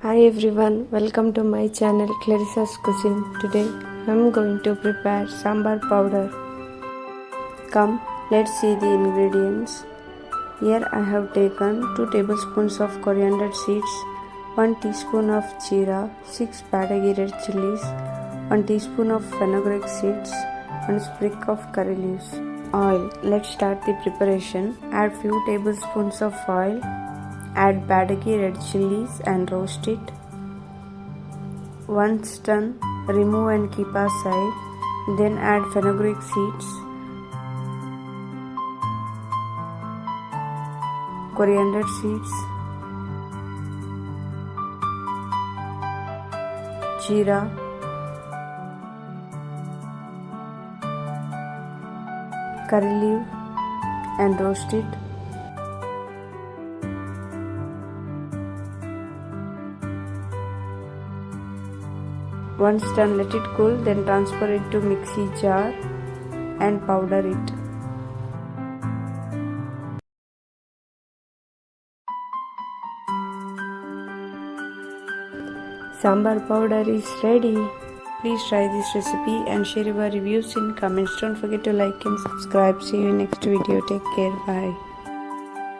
Hi everyone, welcome to my channel Clarissa's Cuisine. Today I am going to prepare sambar powder. Come, let's see the ingredients. Here I have taken 2 tablespoons of coriander seeds, 1 teaspoon of jeera, 6 Byadgi Red Chillies, 1 teaspoon of Fenugreek Seeds, 1 sprig of curry leaves. Oil. Let's start the preparation. Add few tablespoons of oil. Add Byadgi Red Chillies and roast it. Once done, remove and keep aside. Then add Fenugreek Seeds, Coriander Seeds, Jeera, curry leaf and roast it. Once done, let it cool, then transfer it to mixie jar and powder it. Sambar powder is ready. Please try this recipe and share your reviews in comments. Don't forget to like and subscribe. See you in next video. Take care. Bye.